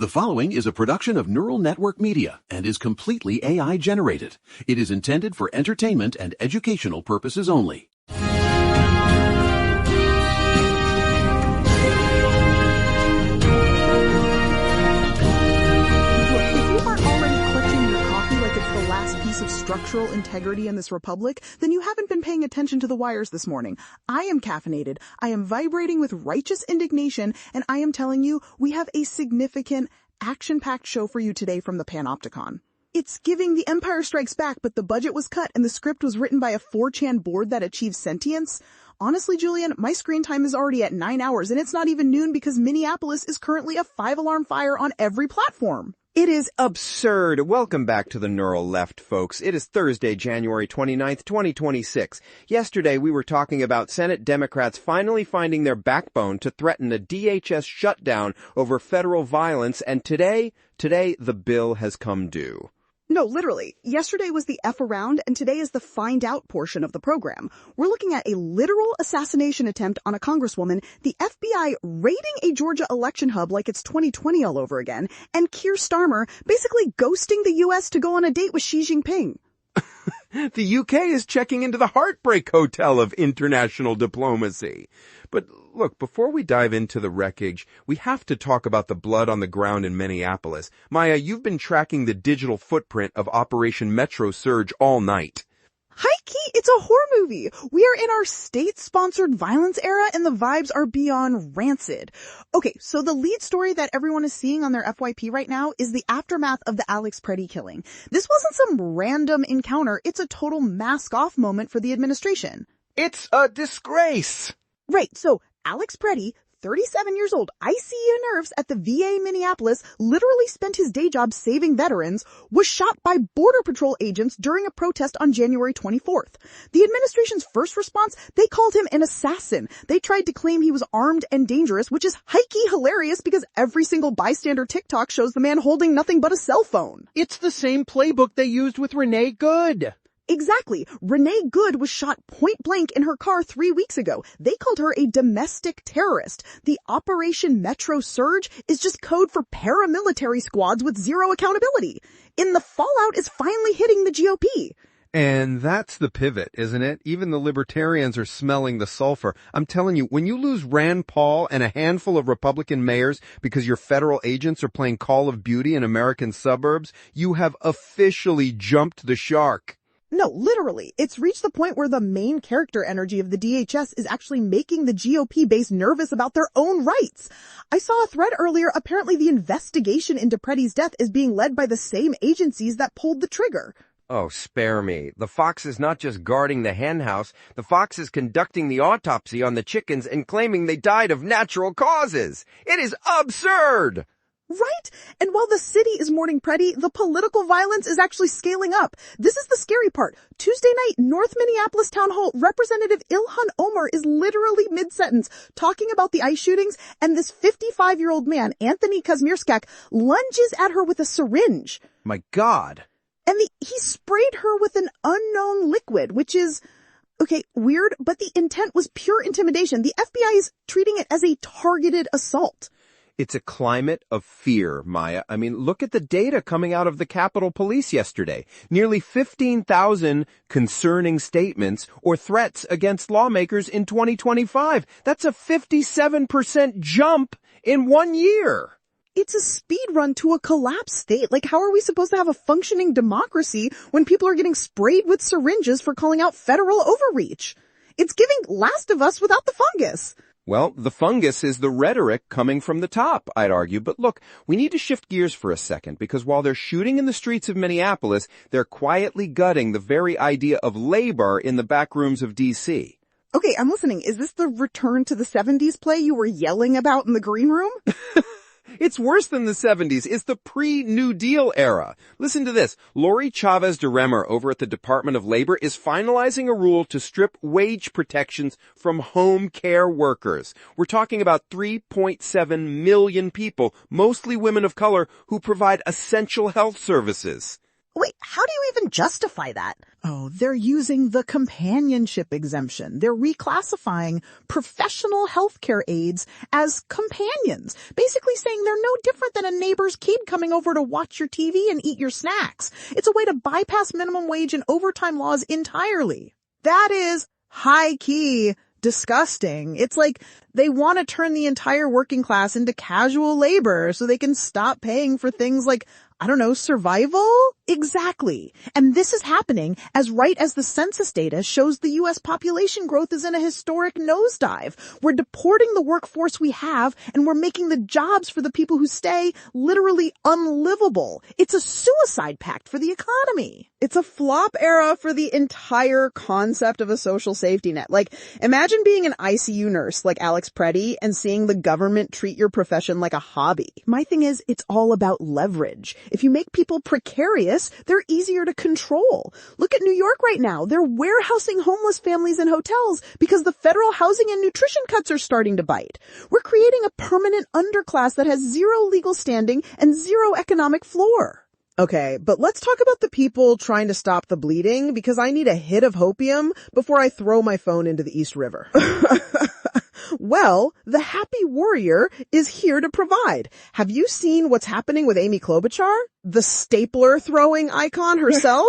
The following is a production of Neural Network Media and is completely AI generated. It is intended for entertainment and educational purposes only. If you aren't already clutching your coffee like it's the last piece of structural integrity in this republic, then you haven't been paying attention to the wires this morning. I am caffeinated, I am vibrating with righteous indignation, and I am telling you, we have a significant, action-packed show for you today from the Panopticon. It's giving The Empire Strikes Back, but the budget was cut and the script was written by a 4chan board that achieves sentience. Honestly, Julian, my screen time is already at 9 hours and it's not even noon because Minneapolis is currently a 5-alarm fire on every platform. It is absurd. Welcome back to the Neural Left, folks. It is Thursday, January 29th, 2026. Yesterday, we were talking about Senate Democrats finally finding their backbone to threaten a DHS shutdown over federal violence, and today, the bill has come due. No, literally. Yesterday was the F around, and today is the find out portion of the program. We're looking at a literal assassination attempt on a congresswoman, the FBI raiding a Georgia election hub like it's 2020 all over again, and Keir Starmer basically ghosting the U.S. to go on a date with Xi Jinping. The UK is checking into the Heartbreak Hotel of international diplomacy. But look, before we dive into the wreckage, we have to talk about the blood on the ground in Minneapolis. Maya, you've been tracking the digital footprint of Operation Metro Surge all night. Hi, Key, it's a horror movie. We are in our state-sponsored violence era and the vibes are beyond rancid. Okay, so the lead story that everyone is seeing on their FYP right now is the aftermath of the Alex Preddy killing. This wasn't some random encounter, it's a total mask-off moment for the administration. It's a disgrace! Right, so Alex Preddy, 37 years old, ICU nerves at the VA Minneapolis, literally spent his day job saving veterans, was shot by Border Patrol agents during a protest on January 24th. The administration's first response, they called him an assassin. They tried to claim he was armed and dangerous, which is hikey hilarious because every single bystander TikTok shows the man holding nothing but a cell phone. It's the same playbook they used with Renee Good. Exactly. Renee Good was shot point blank in her car 3 weeks ago. They called her a domestic terrorist. The Operation Metro Surge is just code for paramilitary squads with zero accountability. And the fallout is finally hitting the GOP. And that's the pivot, isn't it? Even the libertarians are smelling the sulfur. I'm telling you, when you lose Rand Paul and a handful of Republican mayors because your federal agents are playing Call of Duty in American suburbs, you have officially jumped the shark. No, literally. It's reached the point where the main character energy of the DHS is actually making the GOP base nervous about their own rights. I saw a thread earlier. Apparently the investigation into Preddy's death is being led by the same agencies that pulled the trigger. Oh, spare me. The fox is not just guarding the hen house. The fox is conducting the autopsy on the chickens and claiming they died of natural causes. It is absurd! Right? And while the city is mourning Preddy, the political violence is actually scaling up. This is the scary part. Tuesday night, North Minneapolis Town Hall, Representative Ilhan Omar is literally mid-sentence talking about the ICE shootings, and this 55-year-old man, Anthony Kazmierskak, lunges at her with a syringe. My God. And he sprayed her with an unknown liquid, which is, okay, weird, but the intent was pure intimidation. The FBI is treating it as a targeted assault. It's a climate of fear, Maya. I mean, look at the data coming out of the Capitol Police yesterday. Nearly 15,000 concerning statements or threats against lawmakers in 2025. That's a 57% jump in 1 year. It's a speed run to a collapsed state. Like, how are we supposed to have a functioning democracy when people are getting sprayed with syringes for calling out federal overreach? It's giving Last of Us without the fungus. Well, the fungus is the rhetoric coming from the top, I'd argue. But look, we need to shift gears for a second, because while they're shooting in the streets of Minneapolis, they're quietly gutting the very idea of labor in the back rooms of D.C. Okay, I'm listening. Is this the return to the 70s play you were yelling about in the green room? It's worse than the 70s. It's the pre-New Deal era. Listen to this. Lori Chavez DeRemer over at the Department of Labor is finalizing a rule to strip wage protections from home care workers. We're talking about 3.7 million people, mostly women of color, who provide essential health services. Wait, how do you even justify that? Oh, they're using the companionship exemption. They're reclassifying professional healthcare aides as companions, basically saying they're no different than a neighbor's kid coming over to watch your TV and eat your snacks. It's a way to bypass minimum wage and overtime laws entirely. That is high-key disgusting. It's like they want to turn the entire working class into casual labor so they can stop paying for things like, I don't know, survival? Exactly. And this is happening as right as the census data shows the U.S. population growth is in a historic nosedive. We're deporting the workforce we have, and we're making the jobs for the people who stay literally unlivable. It's a suicide pact for the economy. It's a flop era for the entire concept of a social safety net. Like, imagine being an ICU nurse like Alex Preddy and seeing the government treat your profession like a hobby. My thing is, it's all about leverage. If you make people precarious, they're easier to control. Look at New York right now. They're warehousing homeless families in hotels because the federal housing and nutrition cuts are starting to bite. We're creating a permanent underclass that has zero legal standing and zero economic floor. Okay, but let's talk about the people trying to stop the bleeding, because I need a hit of hopium before I throw my phone into the East River. Well, the happy warrior is here to provide. Have you seen what's happening with Amy Klobuchar? The stapler throwing icon herself?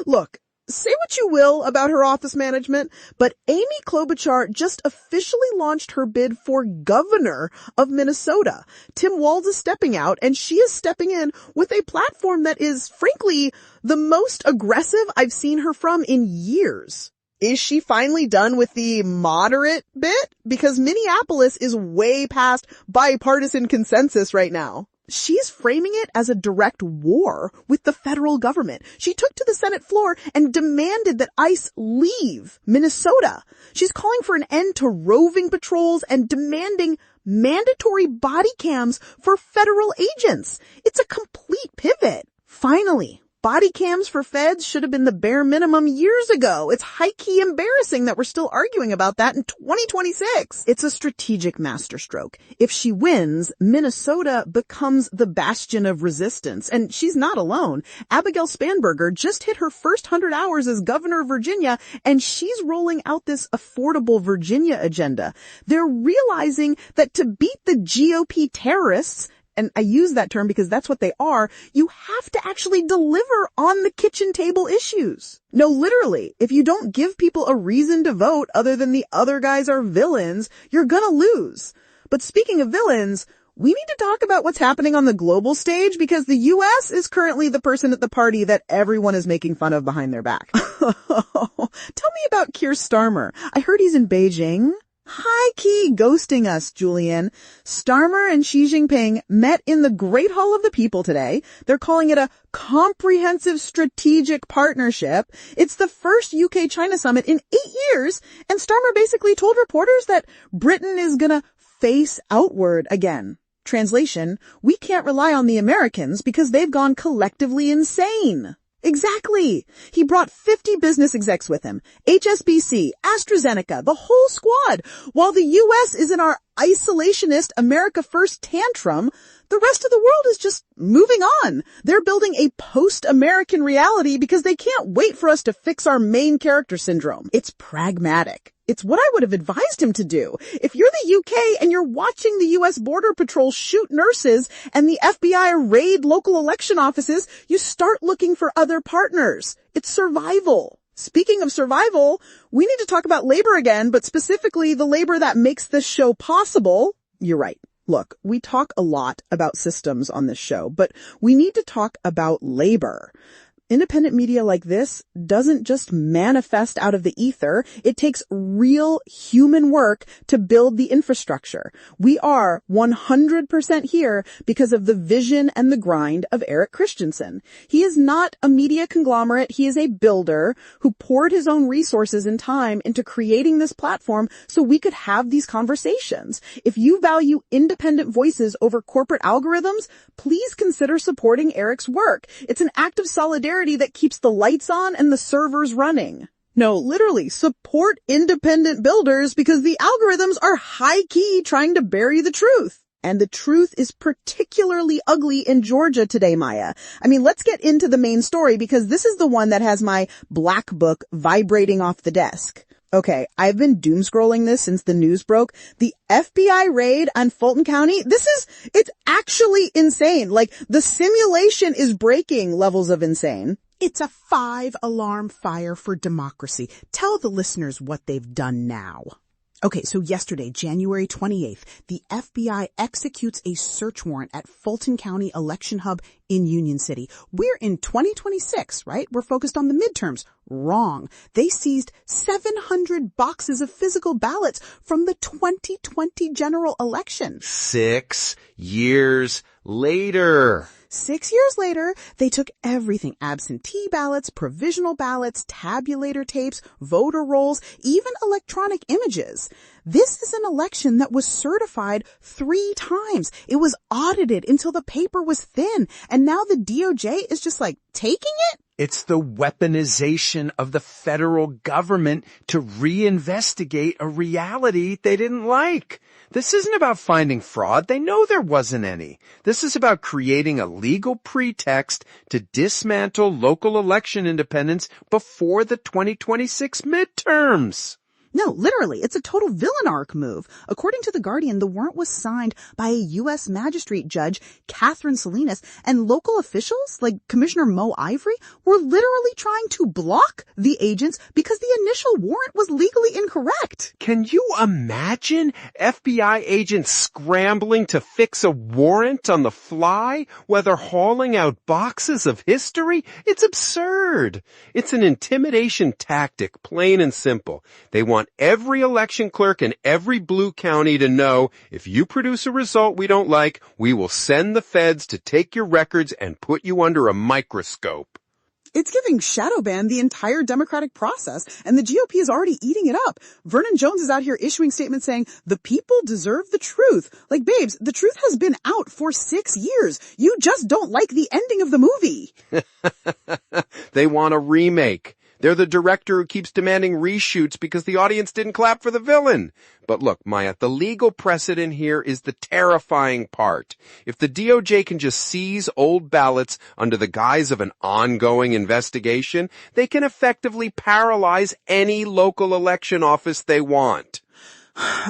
Look, say what you will about her office management, but Amy Klobuchar just officially launched her bid for governor of Minnesota. Tim Walz is stepping out, and she is stepping in with a platform that is, frankly, the most aggressive I've seen her from in years. Is she finally done with the moderate bit? Because Minneapolis is way past bipartisan consensus right now. She's framing it as a direct war with the federal government. She took to the Senate floor and demanded that ICE leave Minnesota. She's calling for an end to roving patrols and demanding mandatory body cams for federal agents. It's a complete pivot. Finally. Body cams for feds should have been the bare minimum years ago. It's high-key embarrassing that we're still arguing about that in 2026. It's a strategic masterstroke. If she wins, Minnesota becomes the bastion of resistance. And she's not alone. Abigail Spanberger just hit her first 100 hours as governor of Virginia, and she's rolling out this affordable Virginia agenda. They're realizing that to beat the GOP terrorists, and I use that term because that's what they are, you have to actually deliver on the kitchen table issues. No, literally, if you don't give people a reason to vote other than the other guys are villains, you're gonna lose. But speaking of villains, we need to talk about what's happening on the global stage, because the U.S. is currently the person at the party that everyone is making fun of behind their back. Tell me about Keir Starmer. I heard he's in Beijing. High-key ghosting us, Julian. Starmer and Xi Jinping met in the Great Hall of the People today. They're calling it a comprehensive strategic partnership. It's the first UK-China summit in 8 years, and Starmer basically told reporters that Britain is gonna face outward again. Translation, we can't rely on the Americans because they've gone collectively insane. Exactly. He brought 50 business execs with him. HSBC, AstraZeneca, the whole squad. While the U.S. is in our isolationist America First tantrum, the rest of the world is just moving on. They're building a post-American reality because they can't wait for us to fix our main character syndrome. It's pragmatic. It's what I would have advised him to do. If you're the UK and you're watching the US Border Patrol shoot nurses and the FBI raid local election offices, you start looking for other partners. It's survival. Speaking of survival, we need to talk about labor again, but specifically the labor that makes this show possible. You're right. Look, we talk a lot about systems on this show, but we need to talk about labor. Independent media like this doesn't just manifest out of the ether. It takes real human work to build the infrastructure. We are 100% here because of the vision and the grind of Eric Christensen. He is not a media conglomerate. He is a builder who poured his own resources and time into creating this platform so we could have these conversations. If you value independent voices over corporate algorithms, please consider supporting Eric's work. It's an act of solidarity that keeps the lights on and the servers running. No, literally, support independent builders because the algorithms are high-key trying to bury the truth. And the truth is particularly ugly in Georgia today, Maya. I mean, let's get into the main story because this is the one that has my black book vibrating off the desk. Okay, I've been doom scrolling this since the news broke. The FBI raid on Fulton County, it's actually insane. Like, the simulation is breaking levels of insane. It's a 5-alarm fire for democracy. Tell the listeners what they've done now. Okay, so yesterday, January 28th, the FBI executes a search warrant at Fulton County Election Hub in Union City. We're in 2026, right? We're focused on the midterms. Wrong. They seized 700 boxes of physical ballots from the 2020 general election. 6 years later. 6 years later, they took everything: absentee ballots, provisional ballots, tabulator tapes, voter rolls, even electronic images. This is an election that was certified 3 times. It was audited until the paper was thin, and now the DOJ is just like taking it? It's the weaponization of the federal government to reinvestigate a reality they didn't like. This isn't about finding fraud. They know there wasn't any. This is about creating a legal pretext to dismantle local election independence before the 2026 midterms. No, literally, it's a total villain arc move. According to The Guardian, the warrant was signed by a U.S. magistrate judge, Catherine Salinas, and local officials, like Commissioner Mo Ivory, were literally trying to block the agents because the initial warrant was legally incorrect. Can you imagine FBI agents scrambling to fix a warrant on the fly while they're hauling out boxes of history? It's absurd. It's an intimidation tactic, plain and simple. They want every election clerk in every blue county to know if you produce a result we don't like, we will send the feds to take your records and put you under a microscope. It's giving shadow ban the entire democratic process, and the GOP is already eating it up. Vernon Jones is out here issuing statements saying, the people deserve the truth. Like, babes, the truth has been out for 6 years. You just don't like the ending of the movie. They want a remake. They're the director who keeps demanding reshoots because the audience didn't clap for the villain. But look, Maya, the legal precedent here is the terrifying part. If the DOJ can just seize old ballots under the guise of an ongoing investigation, they can effectively paralyze any local election office they want.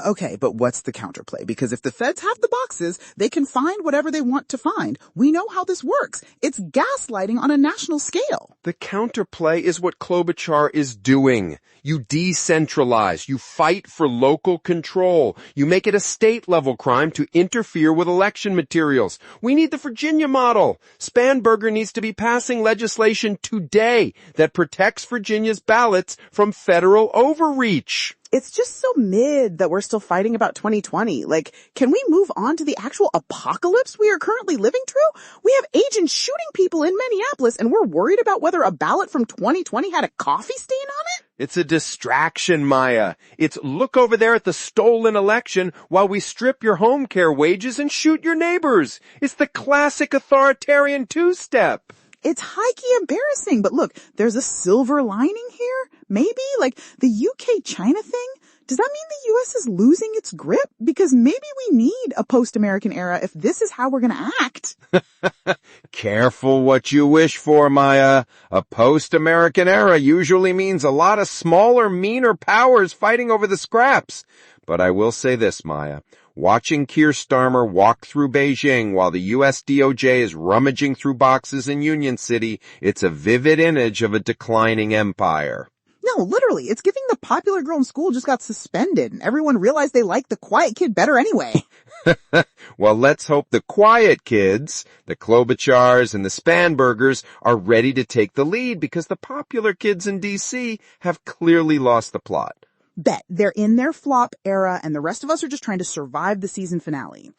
Okay, but what's the counterplay? Because if the feds have the boxes, they can find whatever they want to find. We know how this works. It's gaslighting on a national scale. The counterplay is what Klobuchar is doing. You decentralize. You fight for local control. You make it a state-level crime to interfere with election materials. We need the Virginia model. Spanberger needs to be passing legislation today that protects Virginia's ballots from federal overreach. It's just so mid that we're still fighting about 2020. Like, can we move on to the actual apocalypse we are currently living through? We have agents shooting people in Minneapolis, and we're worried about whether a ballot from 2020 had a coffee stain on it? It's a distraction, Maya. It's look over there at the stolen election while we strip your home care wages and shoot your neighbors. It's the classic authoritarian two-step. It's high-key embarrassing, but look, there's a silver lining here. Maybe, like the UK-China thing. Does that mean the US is losing its grip? Because maybe we need a post-American era if this is how we're going to act. Careful what you wish for, Maya. A post-American era usually means a lot of smaller, meaner powers fighting over the scraps. But I will say this, Maya. Watching Keir Starmer walk through Beijing while the U.S. DOJ is rummaging through boxes in Union City, it's a vivid image of a declining empire. No, literally, it's giving the popular girl in school just got suspended and everyone realized they liked the quiet kid better anyway. Well, let's hope the quiet kids, the Klobuchars and the Spanbergers, are ready to take the lead because the popular kids in D.C. have clearly lost the plot. Bet. They're in their flop era and the rest of us are just trying to survive the season finale.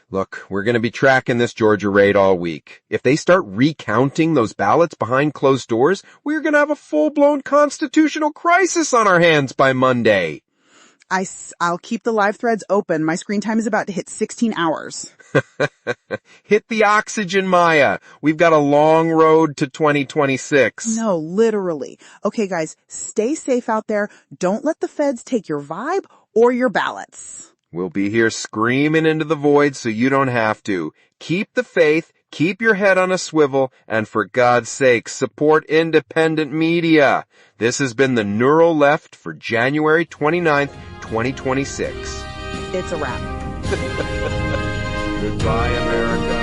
Look, we're going to be tracking this Georgia raid all week. If they start recounting those ballots behind closed doors, we're going to have a full-blown constitutional crisis on our hands by Monday. I'll keep the live threads open. My screen time is about to hit 16 hours. Hit the oxygen, Maya. We've got a long road to 2026. No, literally. Okay, guys, stay safe out there. Don't let the feds take your vibe or your ballots. We'll be here screaming into the void so you don't have to. Keep the faith, keep your head on a swivel, and for God's sake, support independent media. This has been the Neural Left for January 29th, 2026. It's a wrap. Goodbye, America.